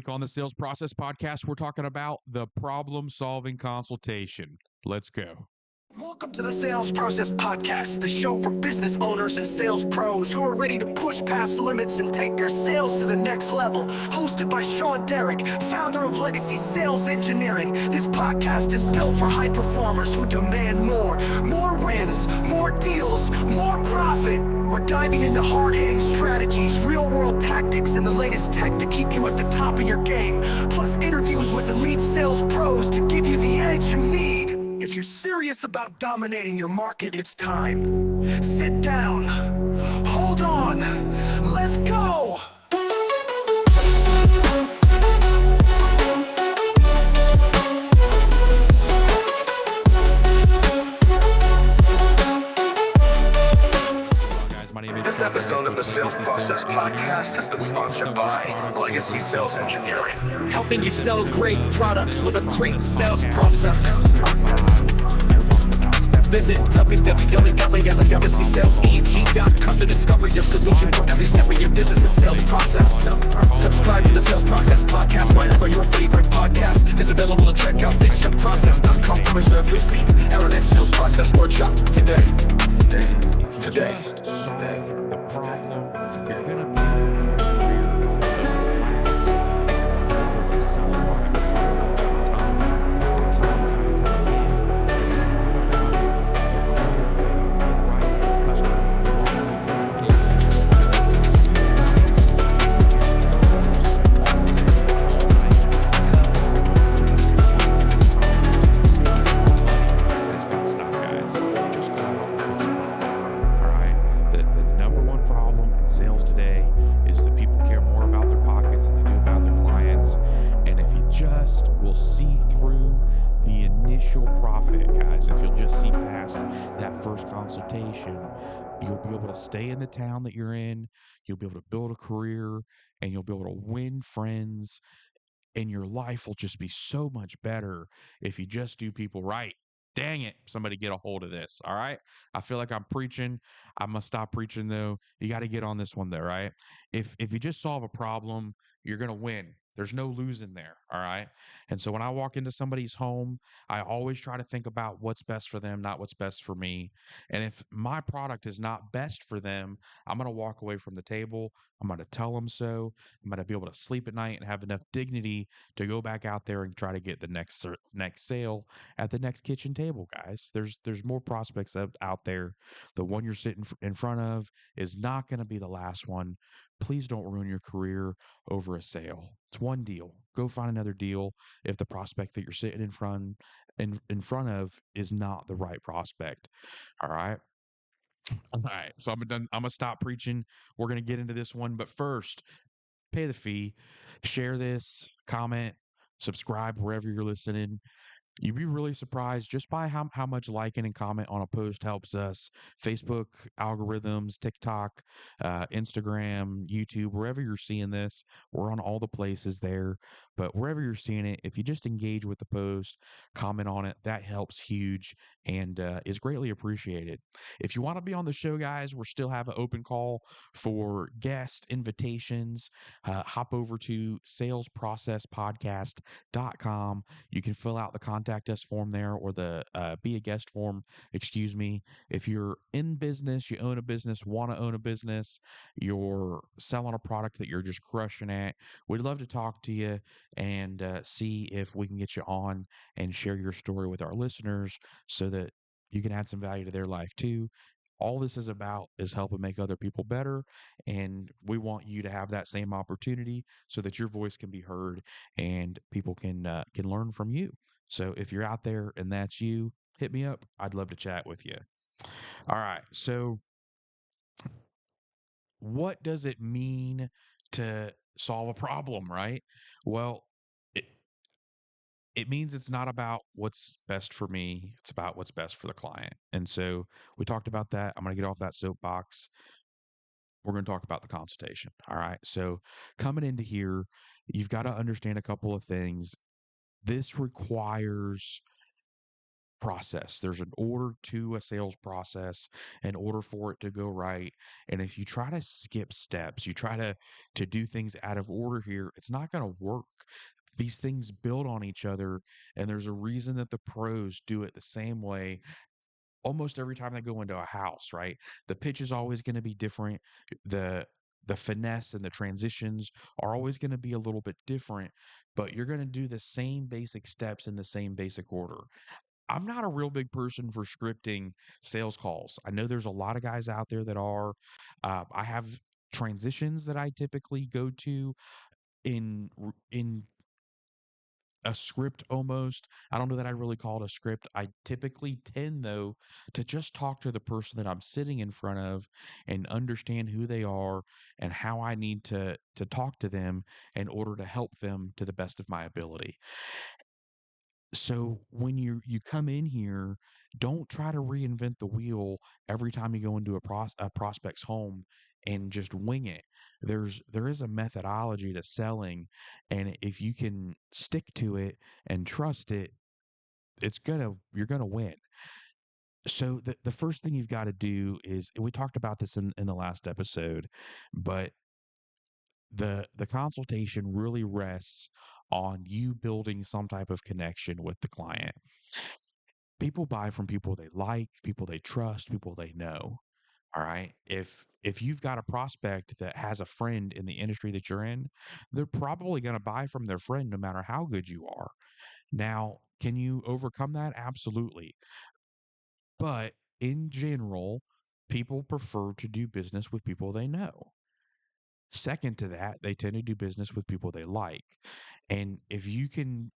week on the Sales Process Podcast, we're talking about the problem-solving consultation. Let's go. Welcome to the Sales Process Podcast, the show for business owners and sales pros who are ready to push past limits and take their sales to the next level. Hosted by Shawn Derrick, founder of Legacy Sales Engineering. This podcast is built for high performers who demand more wins, more deals, more profit. We're diving into hard-hitting strategies, real-world tactics, and the latest tech to keep you at the top of your game. Plus interviews with elite sales pros to give you the edge you need. If you're serious about dominating your market, it's time. Sit down. Hold on. Let's go. This episode of the Sales Process Podcast has been sponsored by Legacy Sales Engineering, helping you sell great products with a great sales process. Visit www.legacysaleseng.com to discover your solution for every step of your business sales process. Subscribe to the Sales Process Podcast wherever your favorite podcast is available, and check out fixyourprocess.com to reserve your seat at our next Sales Process Workshop today. Consultation, you'll be able to stay in the town that you're in, you'll be able to build a career, and you'll be able to win friends, and your life will just be so much better if you just do people right. Dang it, somebody get a hold of this, all right? I feel like I'm preaching. I must stop preaching, though. You got to get on this one, though, right? If you just solve a problem, you're going to win. There's no losing there, all right? And so when I walk into somebody's home, I always try to think about what's best for them, not what's best for me. And if my product is not best for them, I'm going to walk away from the table. I'm going to tell them so. I'm going to be able to sleep at night and have enough dignity to go back out there and try to get the next sale at the next kitchen table, guys. There's more prospects out there. The one you're sitting in front of is not going to be the last one. Please don't ruin your career over a sale. It's one deal. Go find another deal if the prospect that you're sitting in front of is not the right prospect. All right. All right. So I'm gonna stop preaching. We're gonna get into this one, but first, pay the fee, share this, comment, subscribe wherever you're listening. You'd be really surprised just by how much liking and comment on a post helps us. Facebook algorithms, TikTok, Instagram, YouTube, wherever you're seeing this, we're on all the places there. But wherever you're seeing it, if you just engage with the post, comment on it, that helps huge and is greatly appreciated. If you want to be on the show, guys, we still have an open call for guest invitations. Hop over to salesprocesspodcast.com. You can fill out the contact us form there, or the be a guest form, excuse me. If you're in business, you own a business, want to own a business, you're selling a product that you're just crushing at, we'd love to talk to you and see if we can get you on and share your story with our listeners so that you can add some value to their life too. All this is about is helping make other people better, and we want you to have that same opportunity so that your voice can be heard and people can learn from you. So if you're out there and that's you, hit me up. I'd love to chat with you. All right. So what does it mean to solve a problem, right? Well, it, it means it's not about what's best for me. It's about what's best for the client. And so we talked about that. I'm going to get off that soapbox. We're going to talk about the consultation. All right. So coming into here, you've got to understand a couple of things. This requires process. There's an order to a sales process in order for it to go right. And if you try to skip steps, you try to do things out of order here, it's not going to work. These things build on each other, and there's a reason that the pros do it the same way almost every time they go into a house, right? The pitch is always going to be different. The the finesse and the transitions are always going to be a little bit different, but you're going to do the same basic steps in the same basic order. I'm not a real big person for scripting sales calls. I know there's a lot of guys out there that are. I have transitions that I typically go to in a script almost. I don't know that I really call it a script. I typically tend though to just talk to the person that I'm sitting in front of and understand who they are and how I need to talk to them in order to help them to the best of my ability. So when you come in here, don't try to reinvent the wheel every time you go into a prospect's home and just wing it. There is a methodology to selling, and if you can stick to it and trust it, you're gonna win. So the first thing you've got to do is, we talked about this in the last episode, but the consultation really rests on you building some type of connection with the client. People buy from people they like, people they trust, people they know. All right. If you've got a prospect that has a friend in the industry that you're in, they're probably going to buy from their friend no matter how good you are. Now, can you overcome that? Absolutely. But in general, people prefer to do business with people they know. Second to that, they tend to do business with people they like. And if you can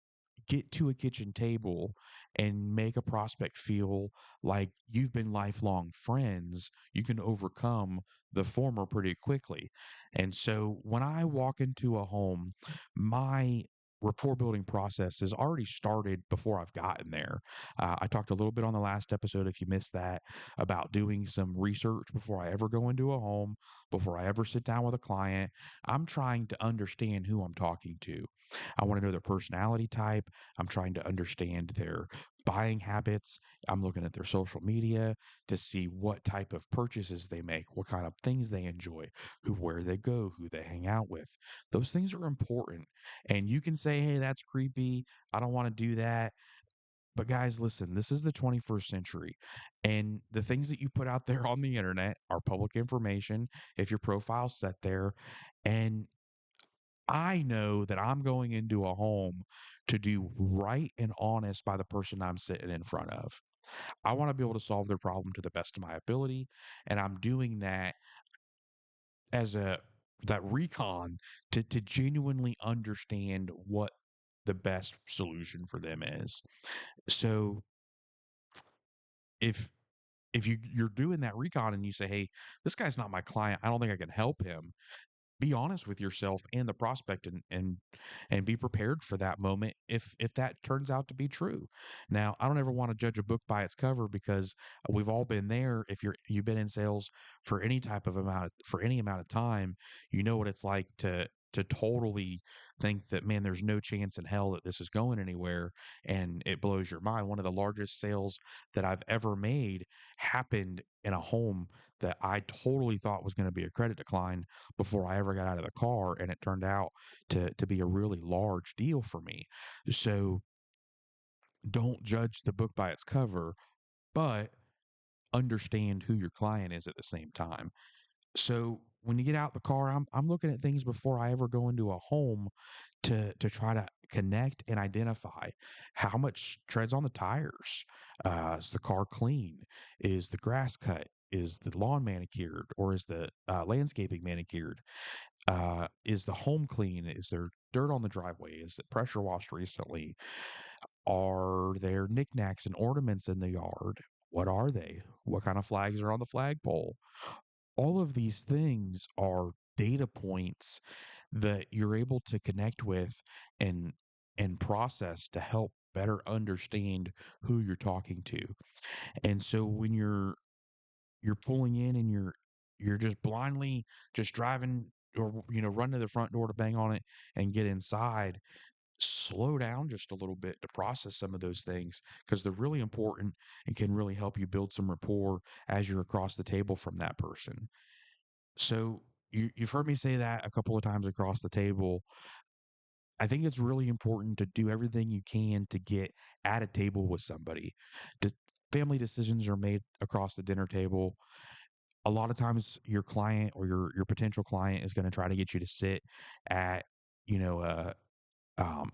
get to a kitchen table and make a prospect feel like you've been lifelong friends, you can overcome the former pretty quickly. And so when I walk into a home, my rapport building process has already started before I've gotten there. I talked a little bit on the last episode, if you missed that, about doing some research before I ever go into a home, before I ever sit down with a client. I'm trying to understand who I'm talking to. I want to know their personality type. I'm trying to understand their buying habits. I'm looking at their social media to see what type of purchases they make, what kind of things they enjoy, where they go, who they hang out with. Those things are important. And you can say, hey, that's creepy. I don't want to do that. But guys, listen, this is the 21st century. And the things that you put out there on the internet are public information if your profile's set there. And I know that I'm going into a home to do right and honest by the person I'm sitting in front of. I want to be able to solve their problem to the best of my ability, and I'm doing that as a that recon to genuinely understand what the best solution for them is. So if you're doing that recon and you say, "Hey, this guy's not my client. I don't think I can help him," be honest with yourself and the prospect, and be prepared for that moment if that turns out to be true. Now, I don't ever want to judge a book by its cover, because we've all been there. If you've been in sales for any type of amount for any amount of time, you know what it's like to totally think that, man, there's no chance in hell that this is going anywhere, and it blows your mind. One of the largest sales that I've ever made happened in a home that I totally thought was going to be a credit decline before I ever got out of the car, and it turned out to be a really large deal for me. So don't judge the book by its cover, but understand who your client is at the same time. So when you get out the car, I'm looking at things before I ever go into a home to try to connect and identify how much treads on the tires. Is the car clean? Is the grass cut? Is the lawn manicured, or is the landscaping manicured? Is the home clean? Is there dirt on the driveway? Is it pressure washed recently? Are there knickknacks and ornaments in the yard? What are they? What kind of flags are on the flagpole? All of these things are data points that you're able to connect with and process to help better understand who you're talking to. And so when you're pulling in and you're just blindly just driving, or run to the front door to bang on it and get inside, slow down just a little bit to process some of those things because they're really important and can really help you build some rapport as you're across the table from that person. So you've heard me say that a couple of times across the table. I think it's really important to do everything you can to get at a table with somebody. The family decisions are made across the dinner table. A lot of times your client or your potential client is going to try to get you to sit at, you know,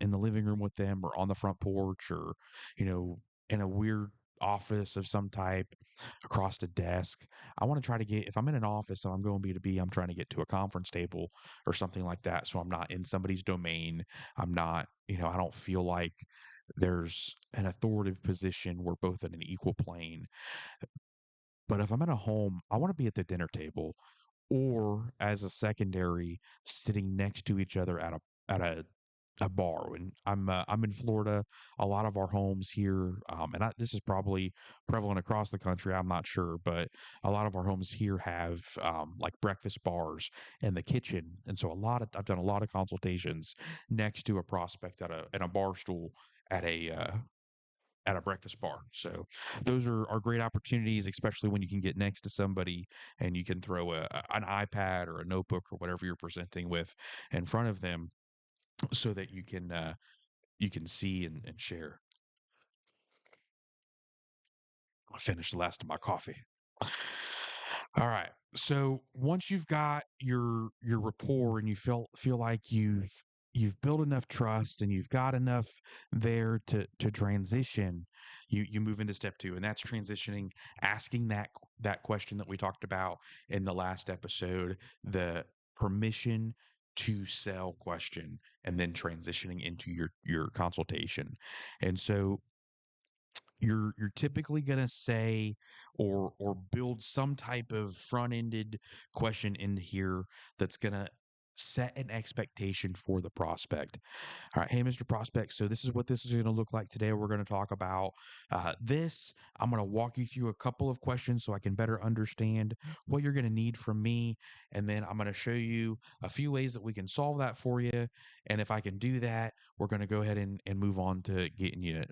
in the living room with them or on the front porch or, you know, in a weird office of some type across the desk. I want to try to get, if I'm in an office and I'm going B2B, I'm trying to get to a conference table or something like that. So I'm not in somebody's domain. I'm not, I don't feel like there's an authoritative position. We're both in an equal plane. But if I'm at a home, I want to be at the dinner table or as a secondary sitting next to each other at a bar. And I'm in Florida. A lot of our homes here, this is probably prevalent across the country. I'm not sure, but a lot of our homes here have like breakfast bars in the kitchen, and so I've done a lot of consultations next to a prospect at a bar stool at a breakfast bar. So those are great opportunities, especially when you can get next to somebody and you can throw an iPad or a notebook or whatever you're presenting with in front of them so that you can see and share. I finished the last of my coffee. All right. So once you've got your rapport and you feel like you've built enough trust and you've got enough there to transition, you move into step two, and that's transitioning, asking that question that we talked about in the last episode, the permission to sell question, and then transitioning into your consultation. And so you're typically going to say or build some type of front-ended question in here that's going to set an expectation for the prospect. All right, hey, Mr. Prospect. So this is what this is going to look like today. We're going to talk about this. I'm going to walk you through a couple of questions so I can better understand what you're going to need from me, and then I'm going to show you a few ways that we can solve that for you. And if I can do that, we're going to go ahead and move on to getting you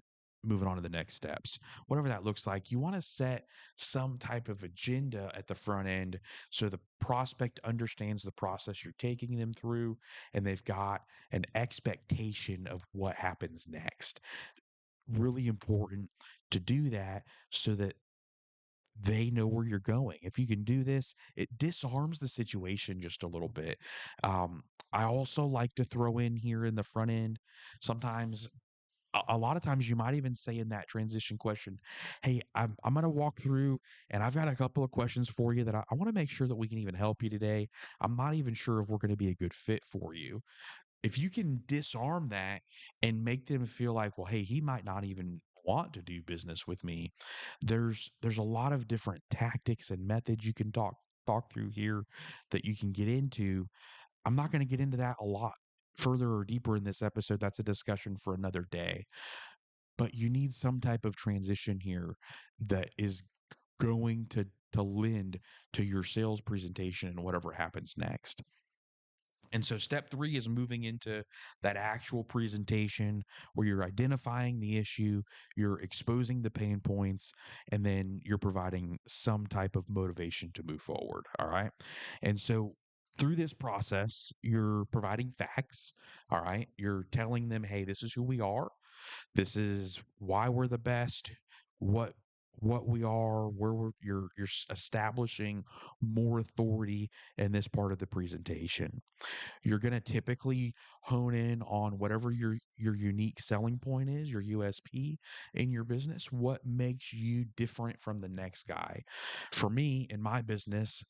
moving on to the next steps. Whatever that looks like, you want to set some type of agenda at the front end so the prospect understands the process you're taking them through and they've got an expectation of what happens next. Really important to do that so that they know where you're going. If you can do this, it disarms the situation just a little bit. Um, I also like to throw in here in the front end sometimes a lot of times you might even say in that transition question, hey, I'm going to walk through and I've got a couple of questions for you that I want to make sure that we can even help you today. I'm not even sure if we're going to be a good fit for you. If you can disarm that and make them feel like, well, hey, he might not even want to do business with me. There's a lot of different tactics and methods you can talk through here that you can get into. I'm not going to get into that a lot further or deeper in this episode. That's a discussion for another day. But you need some type of transition here that is going to lend to your sales presentation and whatever happens next. And so step three is moving into that actual presentation where you're identifying the issue, you're exposing the pain points, and then you're providing some type of motivation to move forward. All right. And so through this process, you're providing facts. All right. You're telling them, hey, this is who we are. This is why we're the best. What what we are, where you're establishing more authority in this part of the presentation. You're going to typically hone in on whatever your unique selling point is, your USP in your business. What makes you different from the next guy? For me, in my business,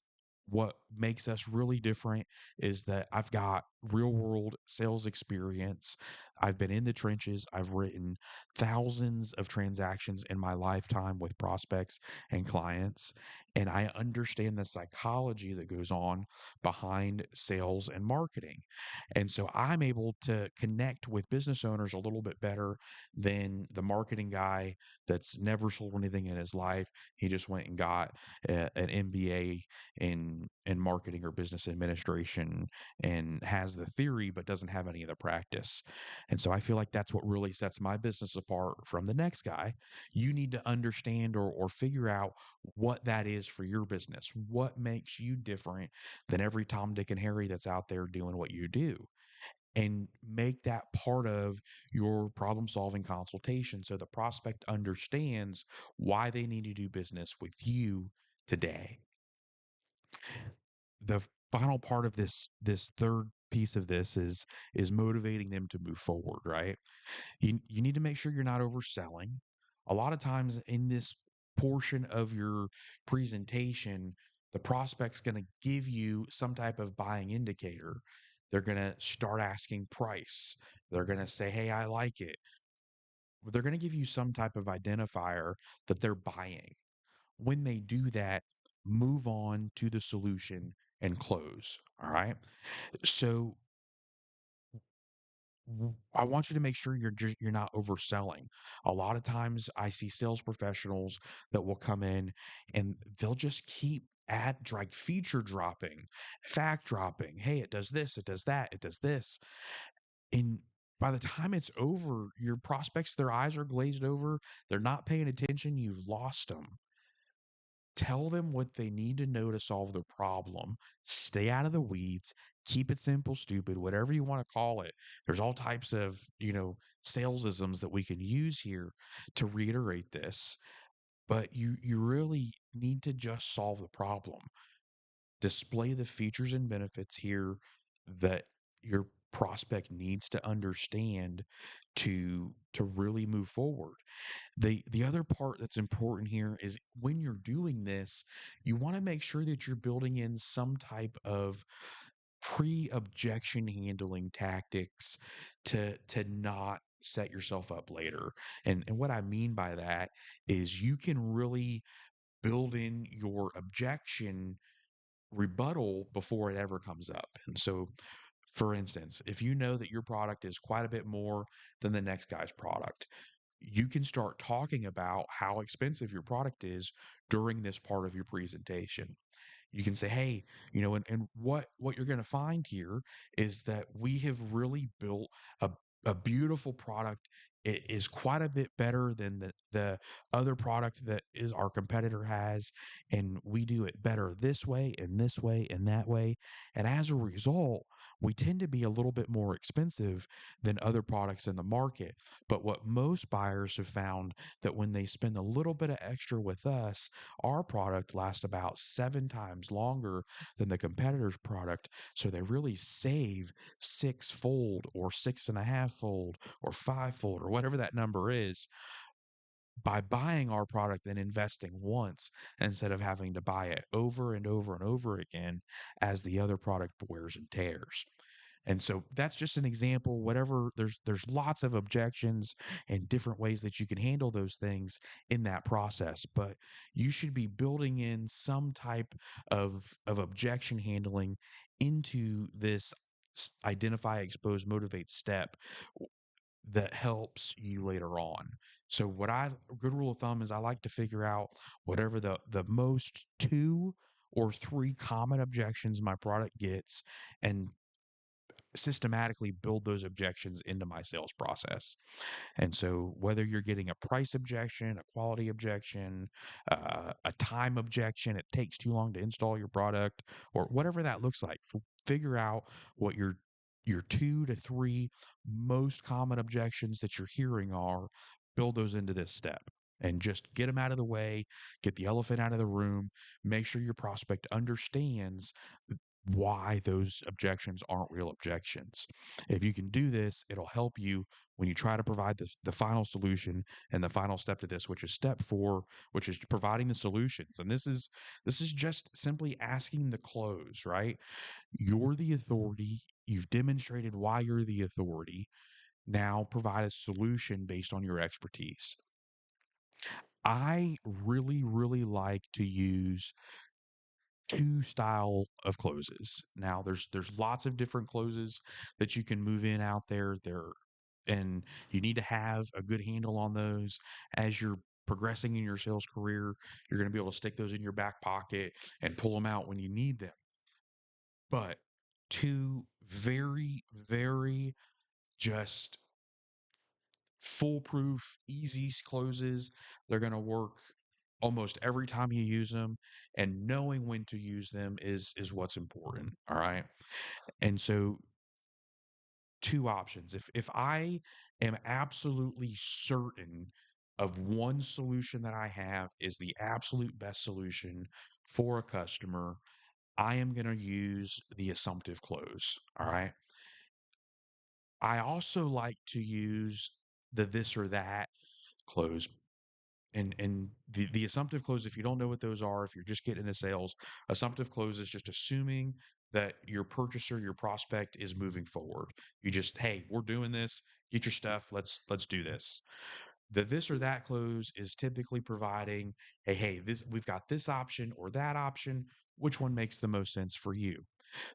what makes us really different is that I've got real world sales experience. I've been in the trenches. I've written thousands of transactions in my lifetime with prospects and clients. And I understand the psychology that goes on behind sales and marketing. And so I'm able to connect with business owners a little bit better than the marketing guy that's never sold anything in his life. He just went and got an MBA in marketing or business administration and has has the theory but doesn't have any of the practice. And so I feel like that's what really sets my business apart from the next guy. You need to understand or figure out what that is for your business. What makes you different than every Tom, Dick, and Harry that's out there doing what you do? And make that part of your problem solving consultation so the prospect understands why they need to do business with you today. The final part of this third piece of this is motivating them to move forward, right? You need to make sure you're not overselling. A lot of times in this portion of your presentation, the prospect's going to give you some type of buying indicator. They're going to start asking price. They're going to say, "Hey, I like it." They're going to give you some type of identifier that they're buying. When they do that, move on to the solution and close. All right. So I want you to make sure you're not overselling. A lot of times I see sales professionals that will come in and they'll just keep like feature dropping, fact dropping. Hey, it does this, it does that, it does this. And by the time it's over, your prospects, their eyes are glazed over. They're not paying attention. You've lost them. Tell them what they need to know to solve their problem. Stay out of the weeds. Keep it simple, stupid, whatever you want to call it. There's all types of, salesisms that we can use here to reiterate this. But you really need to just solve the problem. Display the features and benefits here that your prospect needs to understand to really move forward. The other part that's important here is when you're doing this, you want to make sure that you're building in some type of pre-objection handling tactics to not set yourself up later. And what I mean by that is you can really build in your objection rebuttal before it ever comes up. And so, for instance, if you know that your product is quite a bit more than the next guy's product, you can start talking about how expensive your product is during this part of your presentation. You can say, "Hey, and what you're going to find here is that we have really built a a beautiful product. It is quite a bit better than the other product that is our competitor has, and we do it better this way and this way and that way. And as a result, we tend to be a little bit more expensive than other products in the market. But what most buyers have found that when they spend a little bit of extra with us, our product lasts about 7 times longer than the competitor's product. So they really save sixfold or six and a half fold or fivefold or whatever that number is by buying our product and investing once instead of having to buy it over and over and over again as the other product wears and tears. And so that's just an example. Whatever, there's lots of objections and different ways that you can handle those things in that process. But you should be building in some type of objection handling into this identify, expose, motivate step that helps you later on. So what I a good rule of thumb is I like to figure out whatever the most 2 or 3 common objections my product gets and systematically build those objections into my sales process. And so, whether you're getting a price objection, a quality objection, a time objection, it takes too long to install your product, or whatever that looks like, figure out what your 2 to 3 most common objections that you're hearing are. Build those into this step. And just get them out of the way, get the elephant out of the room, make sure your prospect understands why those objections aren't real objections. If you can do this, it'll help you when you try to provide the final solution and the final step to this, which is step 4, which is providing the solutions. And this is just simply asking the close, right? You're the authority. You've demonstrated why you're the authority. Now provide a solution based on your expertise. I really, really like to use 2 style of closes. Now there's lots of different closes that you can move in out there, and you need to have a good handle on those as you're progressing in your sales career. You're going to be able to stick those in your back pocket and pull them out when you need them. But two very, very just foolproof, easy closes. They're going to work almost every time you use them, and knowing when to use them is what's important. All right. And so two options. If I am absolutely certain of one solution that I have is the absolute best solution for a customer, I am going to use the assumptive close. All right. I also like to use the this or that close. And the assumptive close, if you don't know what those are, if you're just getting into sales, assumptive close is just assuming that your purchaser, your prospect is moving forward. You just, hey, we're doing this, get your stuff, let's do this. The this or that close is typically providing, hey, this we've got this option or that option. Which one makes the most sense for you?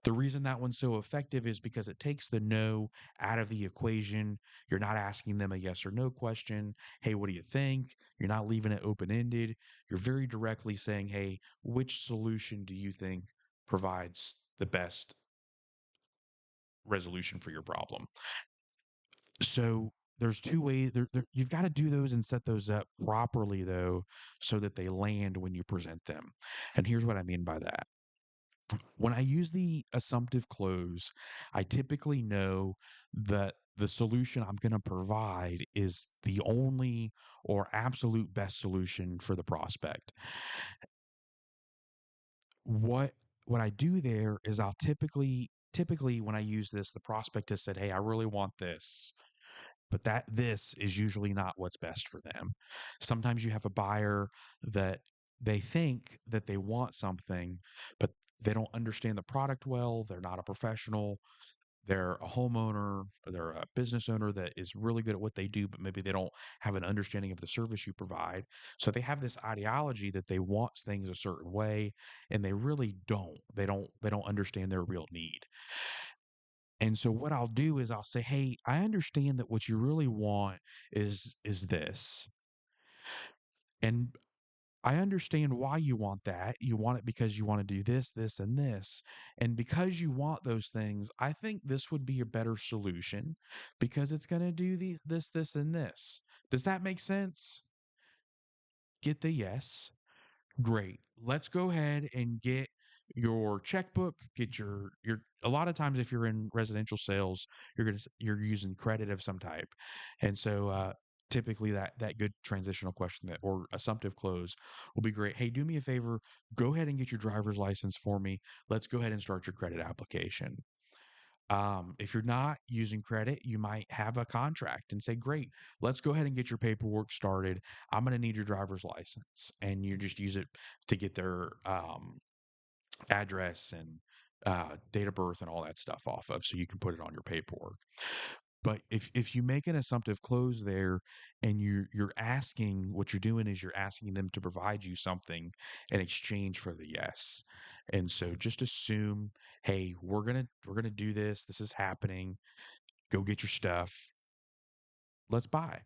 The reason that one's so effective is because it takes the no out of the equation. You're not asking them a yes or no question. Hey, what do you think? You're not leaving it open ended. You're very directly saying, hey, which solution do you think provides the best resolution for your problem? So there's two ways you've got to do those and set those up properly, though, so that they land when you present them. And here's what I mean by that. When I use the assumptive close, I typically know that the solution I'm going to provide is the only or absolute best solution for the prospect. What what I do there is I'll typically when I use this, the prospect has said, "Hey, I really want this." But that this is usually not what's best for them. Sometimes you have a buyer that they think that they want something, but they don't understand the product well. They're not a professional. They're a homeowner or they're a business owner that is really good at what they do, but maybe they don't have an understanding of the service you provide. So they have this ideology that they want things a certain way, and they really don't. They don't understand their real need. And so what I'll do is I'll say, "Hey, I understand that what you really want is this. And I understand why you want that. You want it because you want to do this, this, and this. And because you want those things, I think this would be a better solution because it's going to do this, and this. Does that make sense?" Get the yes. Great. Let's go ahead and get your checkbook, get your a lot of times if you're in residential sales, you're using credit of some type. And so typically that good transitional question that or assumptive close will be great. Hey, do me a favor, go ahead and get your driver's license for me. Let's go ahead and start your credit application. If you're not using credit, you might have a contract and say, great, let's go ahead and get your paperwork started. I'm going to need your driver's license. And you just use it to get their address and date of birth and all that stuff off of so you can put it on your paperwork. But if you make an assumptive close there and you're asking what you're doing is you're asking them to provide you something in exchange for the yes. And so just assume, hey, we're gonna do this. This is happening. Go get your stuff. Let's buy.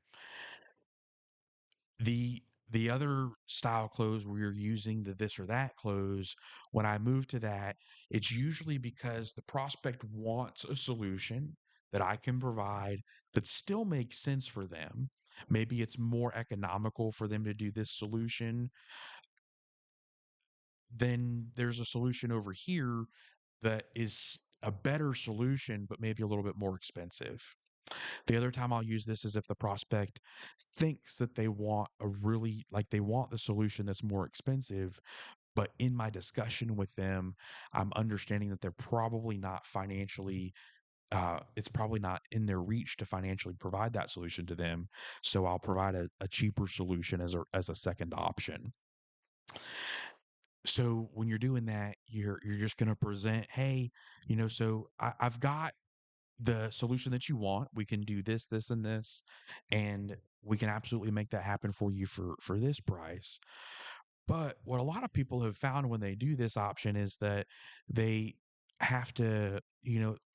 The other style close where you're using the this or that close, when I move to that, it's usually because the prospect wants a solution that I can provide that still makes sense for them. Maybe it's more economical for them to do this solution. Then there's a solution over here that is a better solution, but maybe a little bit more expensive. The other time I'll use this is if the prospect thinks that they want a really like they want the solution that's more expensive, but in my discussion with them, I'm understanding that they're probably not financially it's probably not in their reach to financially provide that solution to them. So I'll provide a cheaper solution as a second option. So when you're doing that, you're just going to present, hey, so I've got the solution that you want. We can do this, this, and this, and we can absolutely make that happen for you for this price. But what a lot of people have found when they do this option is that they have to,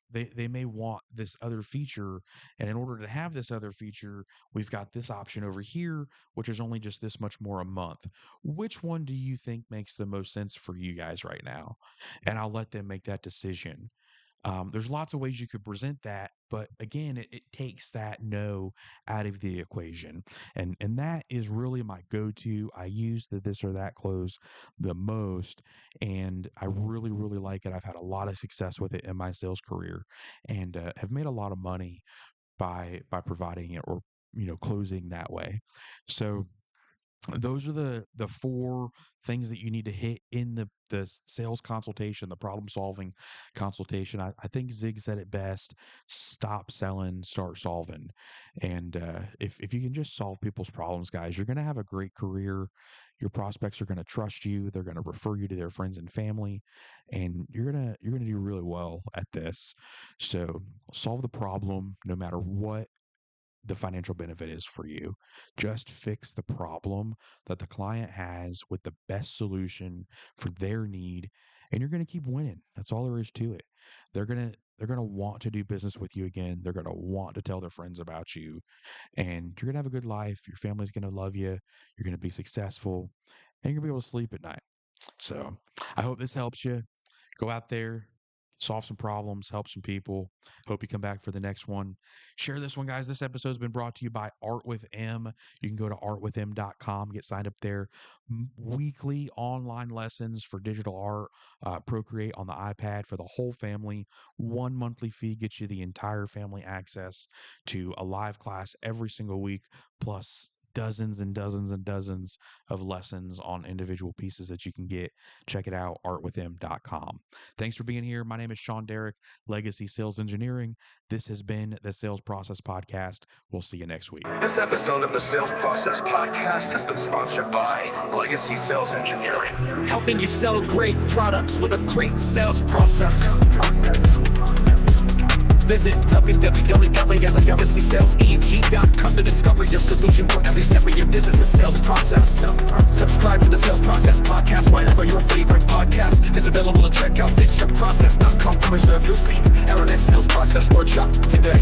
they may want this other feature. And in order to have this other feature, we've got this option over here, which is only just this much more a month. Which one do you think makes the most sense for you guys right now? And I'll let them make that decision. There's lots of ways you could present that, but again, it takes that no out of the equation, and that is really my go-to. I use the this or that close the most, and I really really like it. I've had a lot of success with it in my sales career, and have made a lot of money by providing it or closing that way. So those are the four things that you need to hit in the sales consultation, the problem solving consultation. I think Zig said it best: stop selling, start solving. And if you can just solve people's problems, guys, you're going to have a great career. Your prospects are going to trust you. They're going to refer you to their friends and family, and you're gonna do really well at this. So solve the problem, no matter what the financial benefit is for you. Just fix the problem that the client has with the best solution for their need, and you're going to keep winning. That's all there is to it. They're going to want to do business with you again. They're going to want to tell their friends about you, and you're going to have a good life. Your family's going to love you. You're going to be successful, and you're going to be able to sleep at night. So, I hope this helps you. Go out there, solve some problems, help some people. Hope you come back for the next one. Share this one, guys. This episode has been brought to you by Art with M. You can go to artwithm.com, get signed up there. Weekly online lessons for digital art, Procreate on the iPad for the whole family. One monthly fee gets you the entire family access to a live class every single week, plus dozens and dozens and dozens of lessons on individual pieces that you can get. Check it out, artwithm.com. Thanks for being here. My name is Shawn Derrick, Legacy Sales Engineering. This has been the Sales Process Podcast. We'll see you next week. This episode of the Sales Process Podcast has been sponsored by Legacy Sales Engineering, helping you sell great products with a great sales process. Visit www.legacysaleseng.com to discover your solution for every step of your business sales process. Subscribe to the Sales Process Podcast wherever your favorite podcast is available to check out fixyourprocess.com to reserve your seat at our next sales process workshop today.